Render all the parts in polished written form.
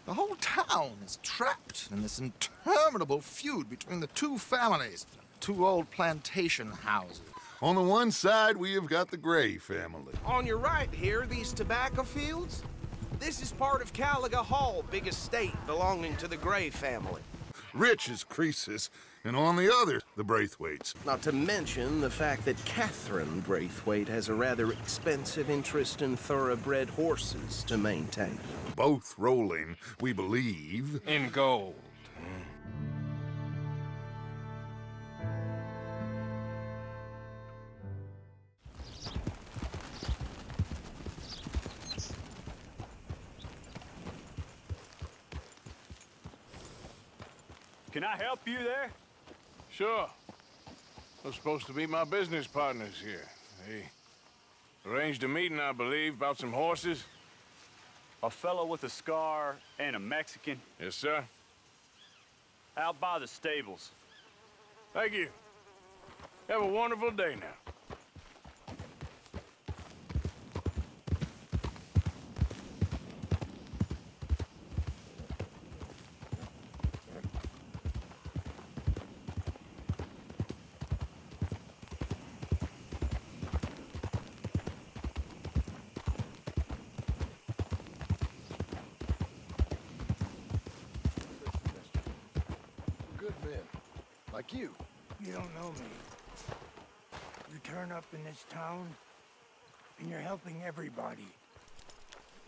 The whole town is trapped in this interminable feud between the two families, two old plantation houses. On the one side, we have got the Gray family. On your right here, these tobacco fields? This is part of Caliga Hall, big estate belonging to the Gray family. Rich as Croesus, and on the other, the Braithwaites. Not to mention the fact that Catherine Braithwaite has a rather expensive interest in thoroughbred horses to maintain. Both rolling, we believe, in gold. Can I help you there? Sure. They're supposed to be my business partners here. They arranged a meeting, I believe, about some horses. A fellow with a scar and a Mexican. Yes, sir. Out by the stables. Thank you. Have a wonderful day now. Like you. You don't know me. You turn up in this town, and you're helping everybody.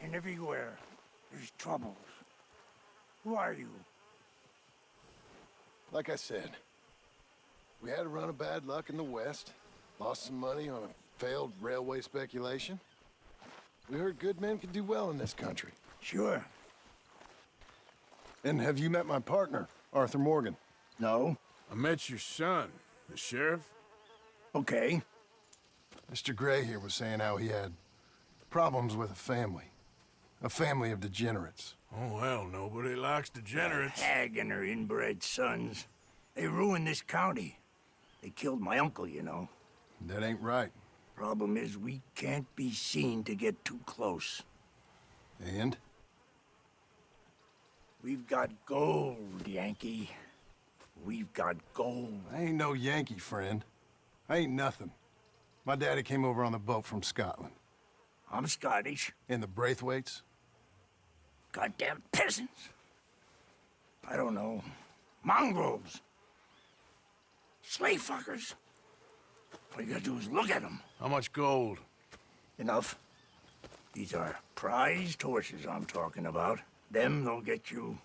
And everywhere, there's troubles. Who are you? Like I said, we had a run of bad luck in the West. Lost some money on a failed railway speculation. We heard good men could do well in this country. Sure. And have you met my partner, Arthur Morgan? No? I met your son, the sheriff. Okay. Mr. Gray here was saying how he had problems with a family of degenerates. Oh, well, nobody likes degenerates. That hag and her inbred sons. They ruined this county. They killed my uncle, you know. That ain't right. Problem is, we can't be seen to get too close. And? We've got gold, Yankee. We've got gold. I ain't no Yankee, friend. I ain't nothing. My daddy came over on the boat from Scotland. I'm Scottish. And the Braithwaites? Goddamn peasants. I don't know. Mongrels. Slave fuckers. All you gotta do is look at them. How much gold? Enough. These are prized horses I'm talking about. Them, they'll get you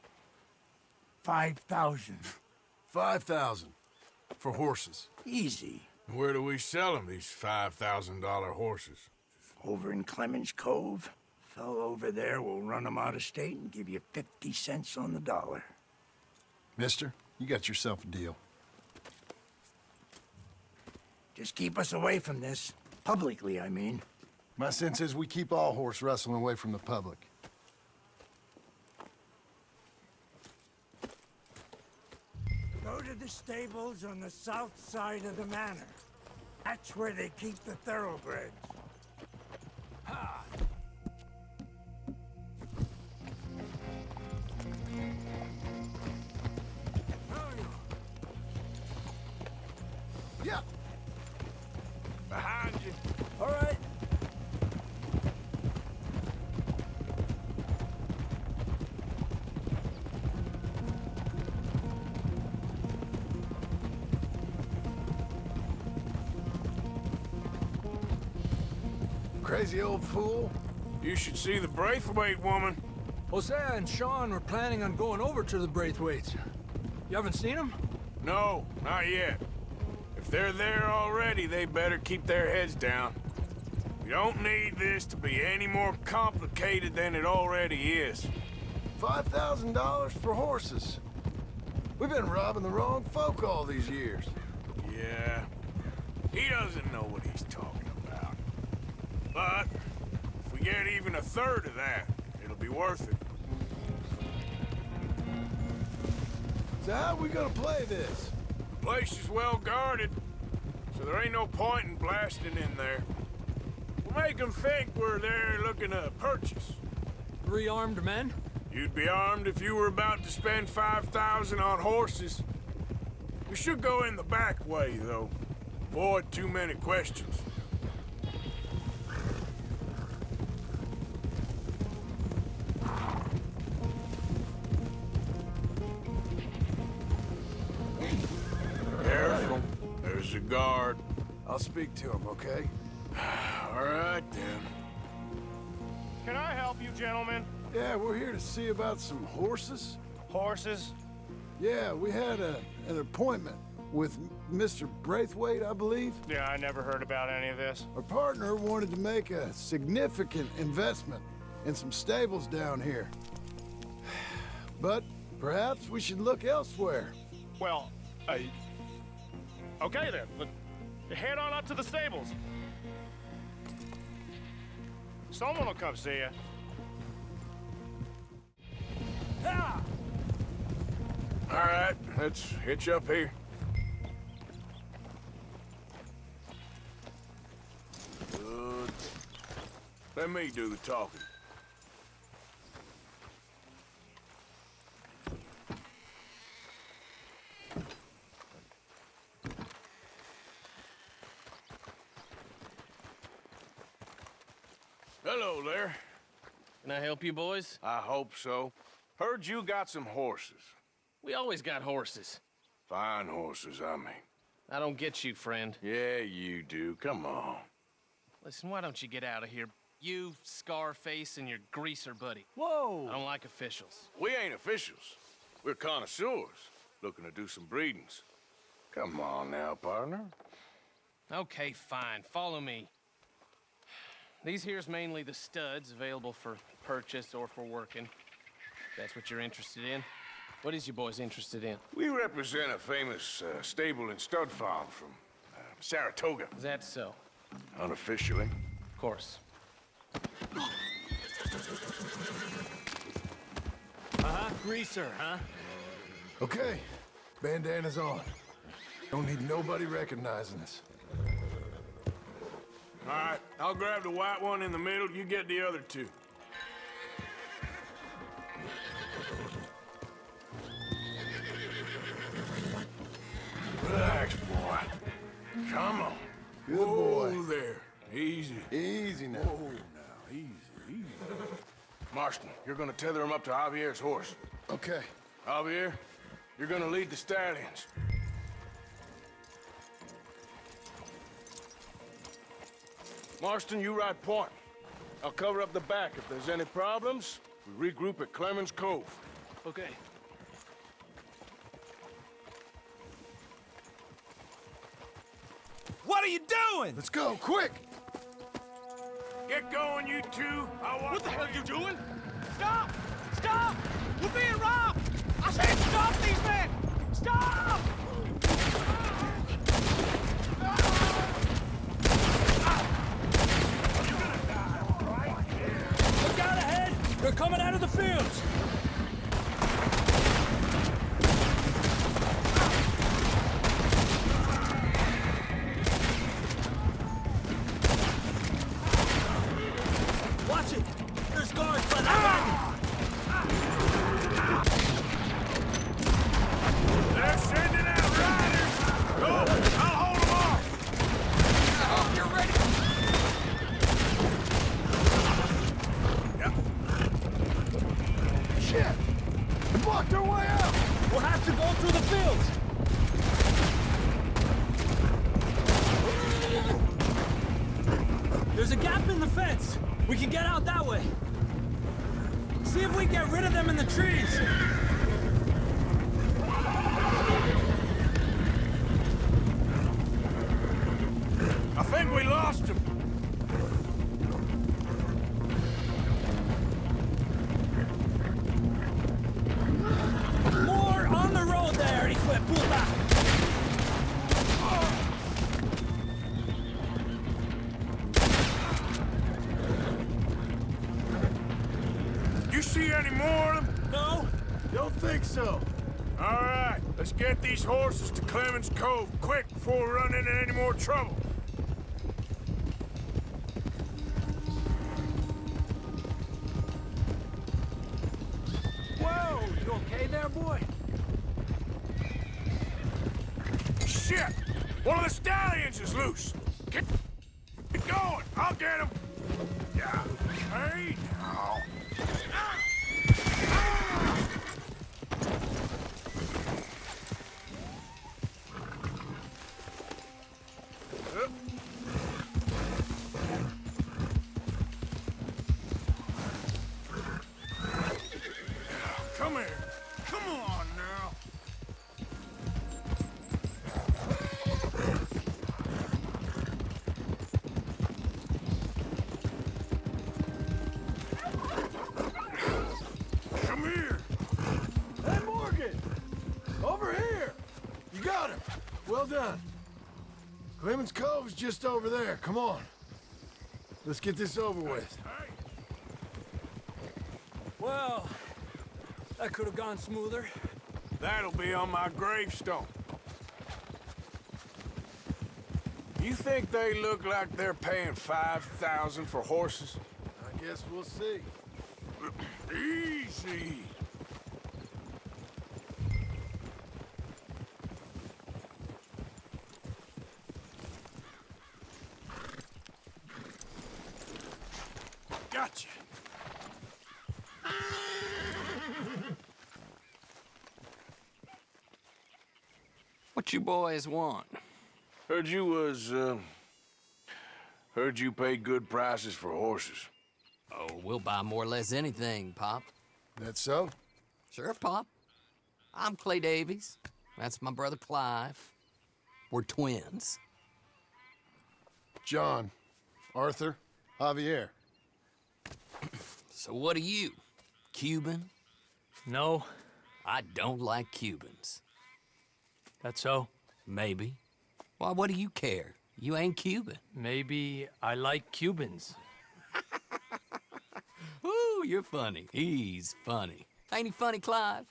5,000. 5,000 for horses. Easy. Where do we sell them, these $5,000 horses? Over in Clemen's Cove. Fellow over there will run them out of state and give you 50 cents on the dollar. Mister, you got yourself a deal. Just keep us away from this. Publicly, I mean. My sense is we keep all horse rustling away from the public. Go to the stables on the south side of the manor. That's where they keep the thoroughbreds. Ha! Yeah. Behind you. All right. Crazy old fool. You should see the Braithwaite woman. Hosea and Sean were planning on going over to the Braithwaites. You haven't seen them? No, not yet. If they're there already, they better keep their heads down. We don't need this to be any more complicated than it already is. $5,000 for horses. We've been robbing the wrong folk all these years. Yeah, he doesn't know what he's talking about. But if we get even a third of that, it'll be worth it. So how are we gonna play this? The place is well guarded, so there ain't no point in blasting in there. We'll make them think we're there looking to purchase. 3 armed men? You'd be armed if you were about to spend 5,000 on horses. We should go in the back way, though. Avoid too many questions. Careful. There's a guard. I'll speak to him, okay? All right, then. Can I help you, gentlemen? Yeah, we're here to see about some horses. Horses? Yeah, we had an appointment with Mr. Breithueidt, I believe. Yeah, I never heard about any of this. Our partner wanted to make a significant investment in some stables down here. But perhaps we should look elsewhere. Well, okay then. Head on up to the stables. Someone will come see you. All right, let's hitch up here. Good. Let me do the talking. Hello there. Can I help you, boys? I hope so. Heard you got some horses. We always got horses. Fine horses, I mean. I don't get you, friend. Yeah, you do. Come on. Listen, why don't you get out of here? You, Scarface, and your greaser buddy. Whoa! I don't like officials. We ain't officials. We're connoisseurs, looking to do some breedings. Come on now, partner. Okay, fine. Follow me. These here's mainly the studs available for purchase or for working. If that's what you're interested in. What is you boys interested in? We represent a famous stable and stud farm from Saratoga. Is that so? Unofficially. Of course. Greaser, huh? Okay, bandana's on. Don't need nobody recognizing us. All right, I'll grab the white one in the middle. You get the other two. Relax, boy. Come on. Good Whoa boy. there. Easy. Easy now. Whoa now. Easy. Marston, you're gonna tether him up to Javier's horse. Okay. Javier, you're gonna lead the stallions. Marston, you ride point. I'll cover up the back. If there's any problems, we regroup at Clemens Cove. Okay. What are you doing? Let's go, quick! Get going, you two. What the hell are you doing? Stop! Stop! We're being robbed! I said stop these men! Stop! Look out ahead! They're coming out of the fields! Watch it! There's guards by the wagon! They're sending out riders! Go! I'll hold them off! I hope you're ready. Shit! We blocked our way out! We'll have to go through the fields! There's a gap in the fence! We can get out that way! See if we can get rid of them in the trees! I think we lost him. More on the road there, hijo de puta! You see any more of them? No? Don't think so. All right, let's get these horses to Clemens Cove quick before we run into any more trouble. boy? Shit! One of the stallions is loose! Get going! I'll get him! Yeah. Hey, now. Come here. Come on now. Come here. Hey, Morgan! Over here! You got him! Well done. Clemen's Cove is just over there. Come on. Let's get this over with. Well, that could have gone smoother. That'll be on my gravestone. You think they look like they're paying $5,000 for horses? I guess we'll see. Easy. Gotcha. What you boys want? Heard you paid good prices for horses. Oh, we'll buy more or less anything, Pop. That so? Sure, Pop. I'm Clay Davies. That's my brother Clive. We're twins. John, Arthur, Javier. So what are you? Cuban? No, I don't like Cubans. that's so. Maybe. Why, what do you care? You ain't Cuban. Maybe I like Cubans. Ooh, you're funny. He's funny. Ain't he funny, Clive?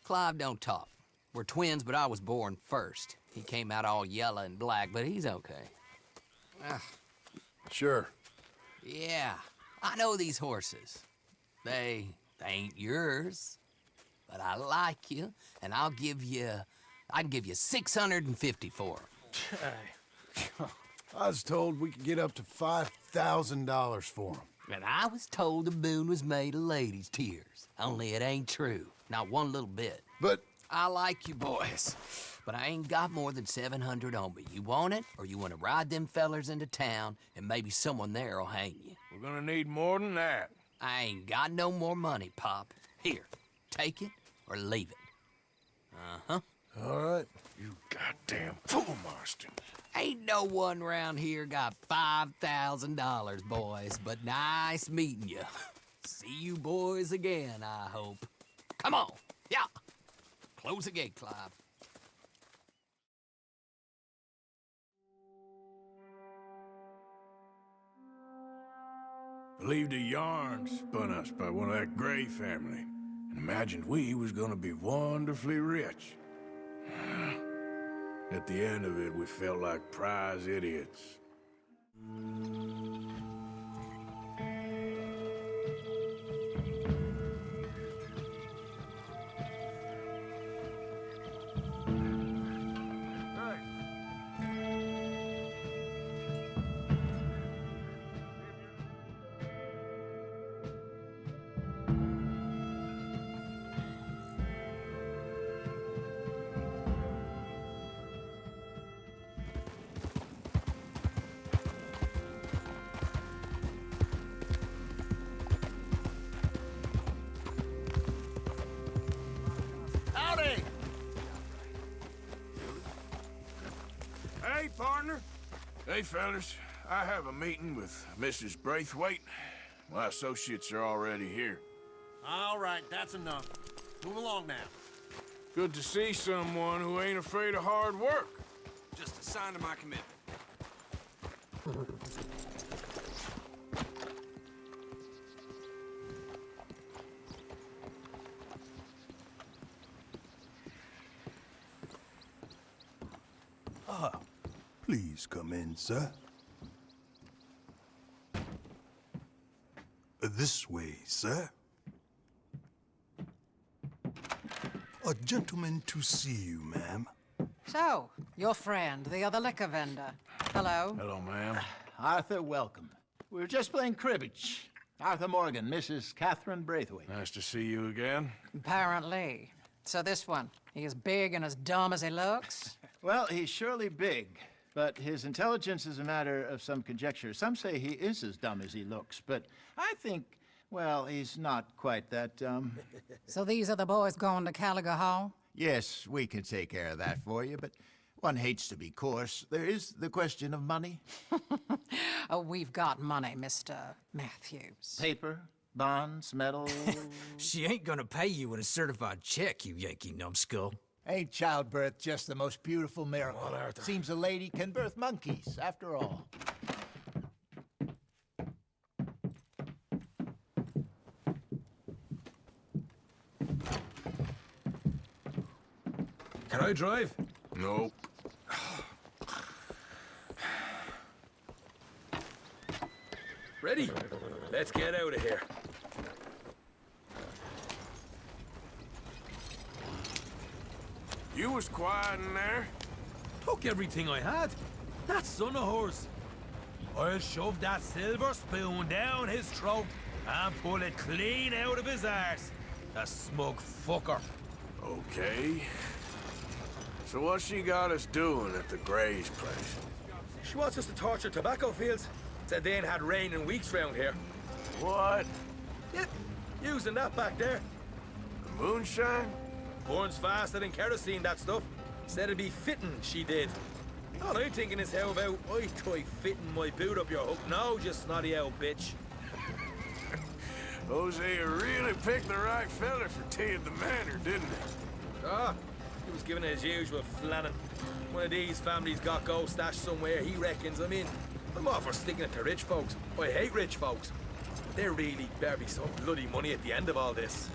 Clive don't talk. We're twins, but I was born first. He came out all yellow and black, but he's okay. Sure. Yeah, I know these horses. They ain't yours. But I like you, and I can give you 650 for them. I was told we could get up to $5,000 for them. And I was told the moon was made of ladies' tears. Only it ain't true. Not one little bit. But I like you boys, but I ain't got more than 700 on me. You want it, or you want to ride them fellers into town, and maybe someone there'll hang you? We're gonna need more than that. I ain't got no more money, Pop. Here, take it or leave it. Uh-huh. all right. You goddamn fool, Marston. Ain't no one round here got $5,000, boys, but nice meeting you. See you boys again, I hope. Come on, yeah. Close the gate, Clive. Believed a yarn spun us by one of that Gray family, and imagined we was gonna be wonderfully rich. At the end of it, we felt like prize idiots. Hey, partner. Hey, fellas. I have a meeting with Mrs. Breithwaite. My associates are already here. All right, that's enough. Move along now. Good to see someone who ain't afraid of hard work. Just a sign of my commitment. Please come in, sir. This way, sir. A gentleman to see you, ma'am. So, your friend, the other liquor vendor. Hello. Hello, ma'am. Arthur, welcome. We were just playing cribbage. Arthur Morgan, Mrs. Catherine Breithwaite. Nice to see you again. Apparently. So this one, he is big and as dumb as he looks? Well, he's surely big, but his intelligence is a matter of some conjecture. Some say he is as dumb as he looks, but I think, well, he's not quite that dumb. So these are the boys going to Caliga Hall? Yes, we can take care of that for you, but one hates to be coarse. There is the question of money. Oh, we've got money, Mr. Matthews. Paper, bonds, metal. She ain't gonna pay you in a certified check, you Yankee numbskull. Ain't childbirth just the most beautiful miracle? Well, Arthur. Seems a lady can birth monkeys, after all. Can I drive? Nope. Ready? Let's get out of here. You was quiet in there. Took everything I had. That son of hers. I'll shove that silver spoon down his throat and pull it clean out of his arse. The smug fucker. Okay. So what's she got us doing at the Grey's place? She wants us to torture tobacco fields. Said they ain't had rain in weeks round here. What? Yep, using that back there. The moonshine? Burns faster than kerosene, that stuff. Said it'd be fitting, she did. All I'm thinking is how about I try fitting my boot up your hook now, you snotty old bitch. Hosea really picked the right fella for teeing the manor, didn't he? Ah, he was giving it his usual flannin'. One of these families got gold stashed somewhere, he reckons I'm in. I'm all for sticking it to rich folks. I hate rich folks. But there really better be some bloody money at the end of all this.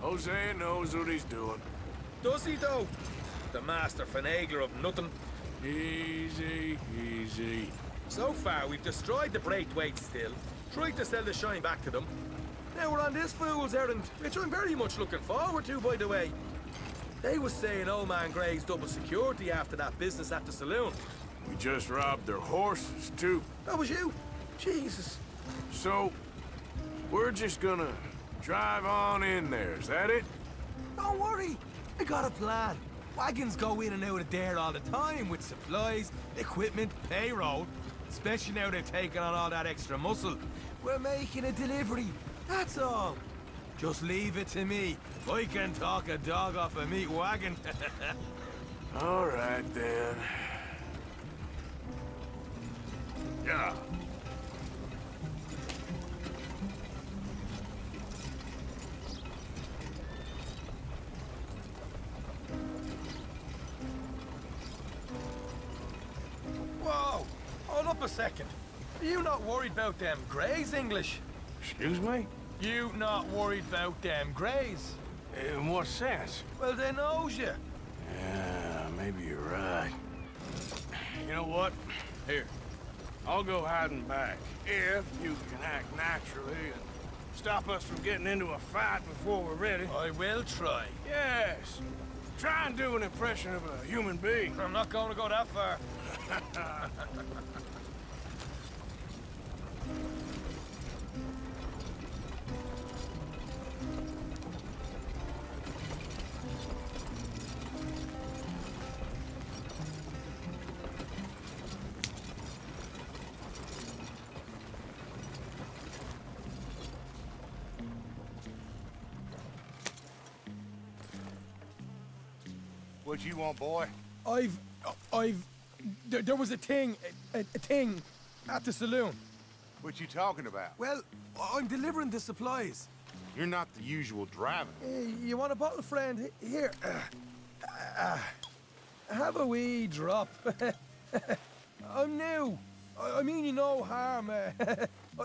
Hosea knows what he's doing. Does he, though? The master finagler of nothing. Easy, easy. So far, we've destroyed the Breitweight still, tried to sell the shine back to them. Now we're on this fool's errand, which I'm very much looking forward to, by the way. They was saying old man Grey's double security after that business at the saloon. We just robbed their horses, too. That was you? Jesus. So, we're just gonna drive on in there, is that it? Don't worry, I got a plan. Wagons go in and out of there all the time with supplies, equipment, payroll. Especially now they've taken on all that extra muscle. We're making a delivery, that's all. Just leave it to me. I can talk a dog off a meat wagon. All right, then. Yeah. Whoa! Hold up a second. Are you not worried about them Greys, English? Excuse me? You not worried about them Greys? In what sense? Well, they knows you. Yeah, maybe you're right. You know what? Here, I'll go hiding back. If you can act naturally and stop us from getting into a fight before we're ready. I will try. Yes. Try and do an impression of a human being. I'm not going to go that far. What you want, boy? There was a thing at the saloon. What you talking about? Well, I'm delivering the supplies. You're not the usual driver. You want a bottle, friend? Here. Have a wee drop. I'm new. I mean you no harm.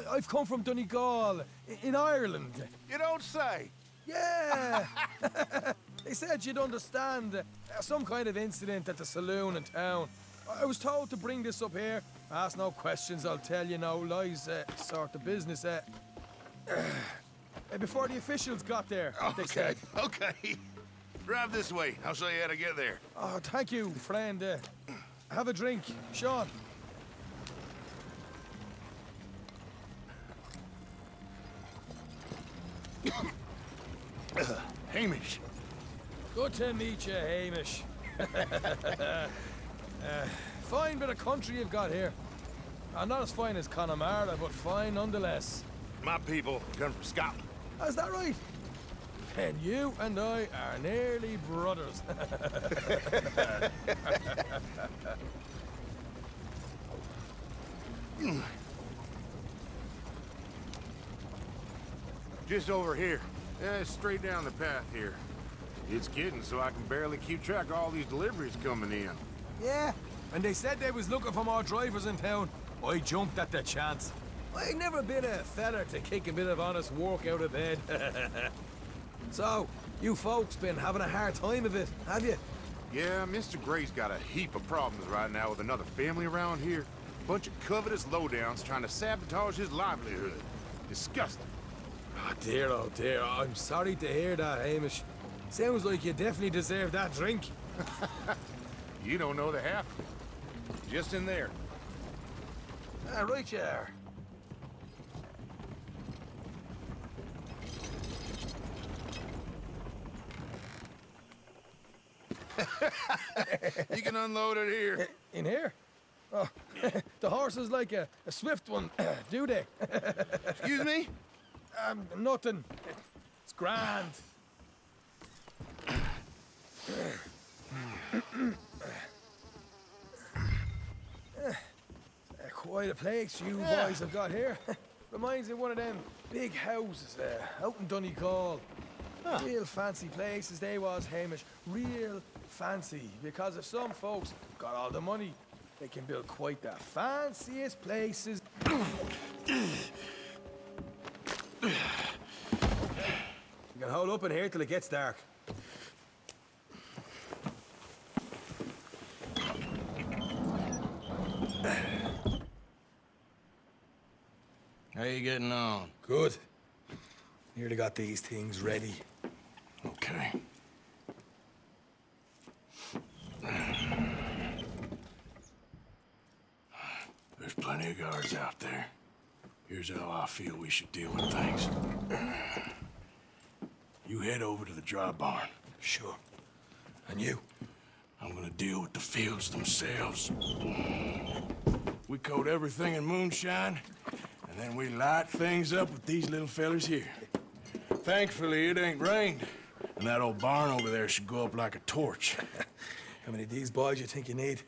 I've come from Donegal, in Ireland. You don't say. Yeah. They said you'd understand. Some kind of incident at the saloon in town. I was told to bring this up here. Ask no questions, I'll tell you no lies, sort of business. Before the officials got there, they said. Okay. Drive this way. I'll show you how to get there. Oh, thank you, friend. Have a drink, Sean. Hamish. Good to meet you, Hamish. Fine bit of country you've got here. Not as fine as Connemara, but fine nonetheless. My people come from Scotland. Is that right? And you and I are nearly brothers. Just over here. Yeah, straight down the path here. It's getting so I can barely keep track of all these deliveries coming in. Yeah, and they said they was looking for more drivers in town. I jumped at the chance. I've never been a feller to kick a bit of honest work out of bed. So, you folks been having a hard time of it, have you? Yeah, Mr. Gray's got a heap of problems right now with another family around here. Bunch of covetous lowdowns trying to sabotage his livelihood. Disgusting. Oh dear, I'm sorry to hear that, Hamish. Sounds like you definitely deserve that drink. You don't know the half of it. Just in there. Right you are. You can unload it here. In here? Oh, the horse is like a swift one, do they? Excuse me? Nothing. It's grand. Quite a place you boys have got here. Reminds me of one of them big houses out in Donegal. Real fancy places they was, Hamish. Real fancy. Because if some folks got all the money, they can build quite the fanciest places. You can hold up in here till it gets dark. How you getting on? Good. Nearly got these things ready. Okay. There's plenty of guards out there. Here's how I feel we should deal with things. You head over to the dry barn. Sure. And you? I'm gonna deal with the fields themselves. We coat everything in moonshine, and then we light things up with these little fellers here. Thankfully, it ain't rained, and that old barn over there should go up like a torch. How many of these boys you think you need?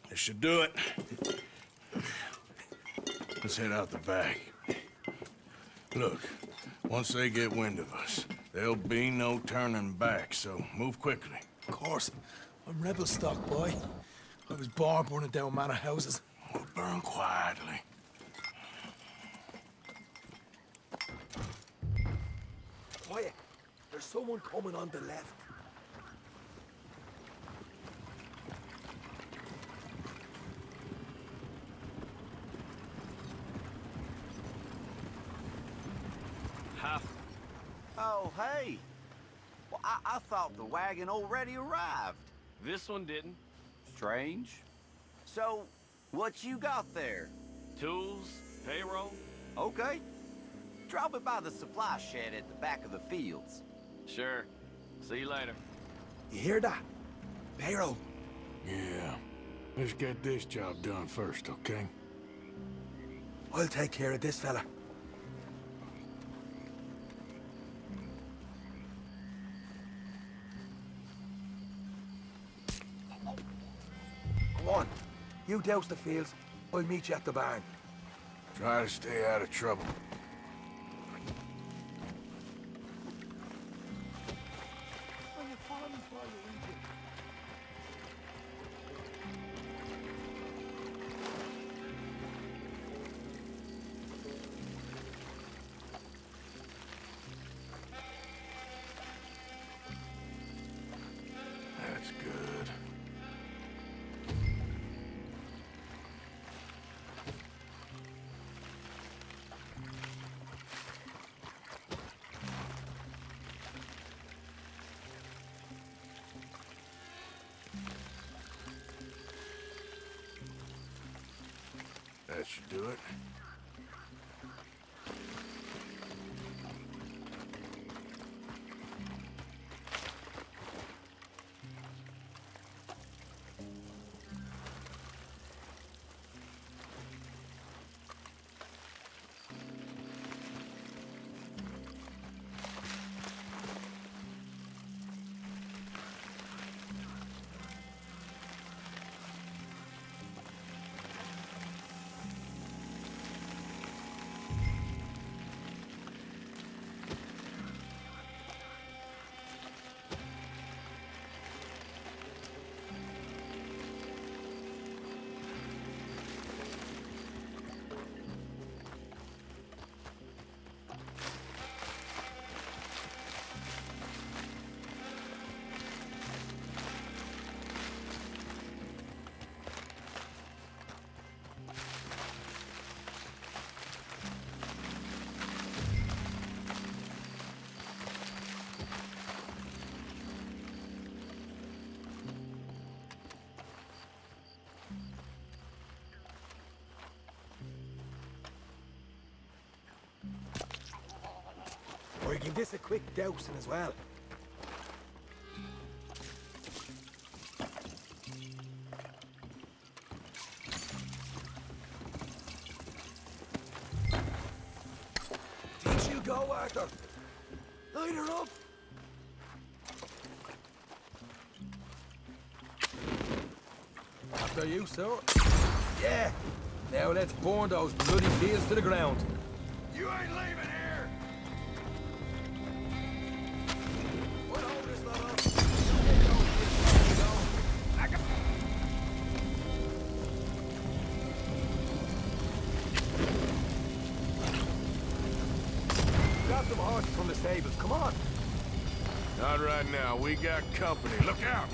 This should do it. Let's head out the back. Look, once they get wind of us, there'll be no turning back, so move quickly. Of course. I'm rebel stock, boy. I was born burning down manor houses. We'll burn quietly. Quiet. There's someone coming on the left. Oh, hey. Well, I thought the wagon already arrived. This one didn't. Strange. So, what you got there? Tools, payroll. Okay. Drop it by the supply shed at the back of the fields. Sure. See you later. You hear that? Payroll. Yeah. Let's get this job done first, okay? I'll take care of this fella. Come on. You douse the fields. I'll meet you at the barn. Try to stay out of trouble. That's good. That should do it. Or give this a quick dousing as well. Think she'll go, Arthur? Light her up. After you, sir. Yeah. Now let's burn those bloody fields to the ground. You ain't leaving here! What hold this lot up? Grab some horses from the stables, come on! Not right now. We got company. Look out!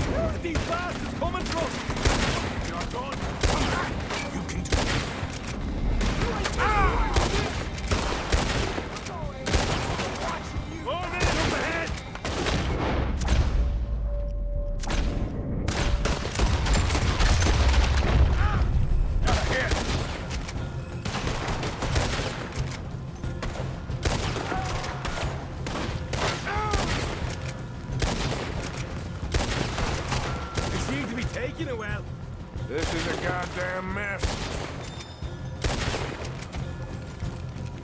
Where are these bastards coming from? You're gone. Come back! You can do it. More men up ahead! Well. This is a goddamn mess.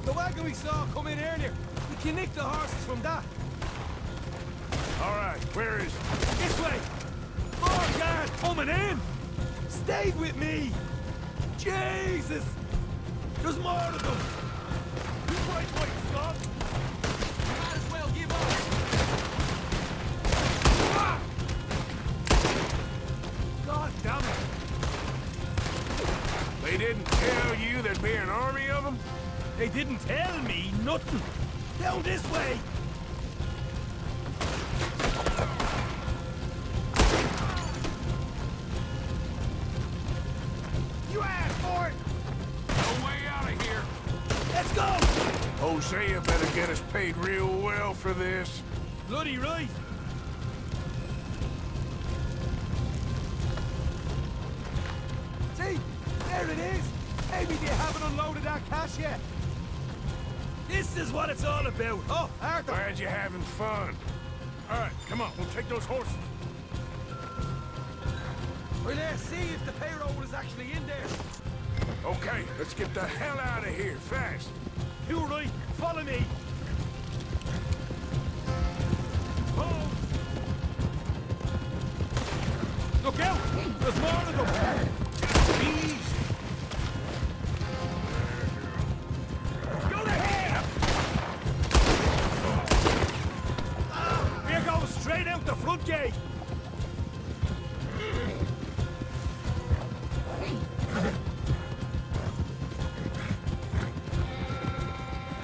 The wagon we saw come in earlier. We can nick the horses from that. All right, where is it? This way. More guard coming in. Stay with me. Jesus. There's more of them. You right, Scott. Might as well give up. God damn it! They didn't tell you there'd be an army of them? They didn't tell me nothing. Down this way! You asked for it! No way out of here! Let's go! Hosea better get us paid real well for this. Bloody right! See? There it is! Maybe they haven't unloaded that cash yet. This is what it's all about. Oh, Arthur! Glad you're having fun. All right, come on, we'll take those horses. Well, let's see if the payroll is actually in there. Okay, let's get the hell out of here, fast. You right, follow me. Oh! Look out! There's more of them! Easy! Go ahead! We're going straight out the front gate!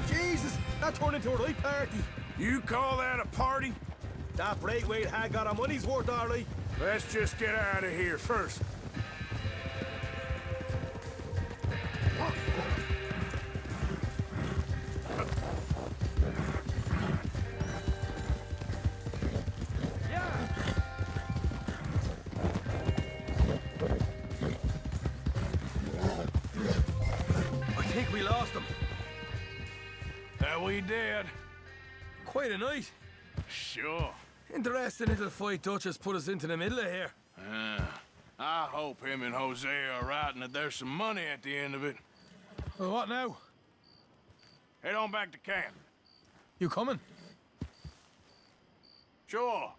Jesus! That turned into a right party! You call that a party? That Breitweight had got our money's worth, all right. Let's just get out of here first. Yeah! We did. Quite a night. Sure. Interesting little fight Dutch has put us into the middle of here. I hope him and Jose are right and that there's some money at the end of it. Well, what now? Head on back to camp. You coming? Sure.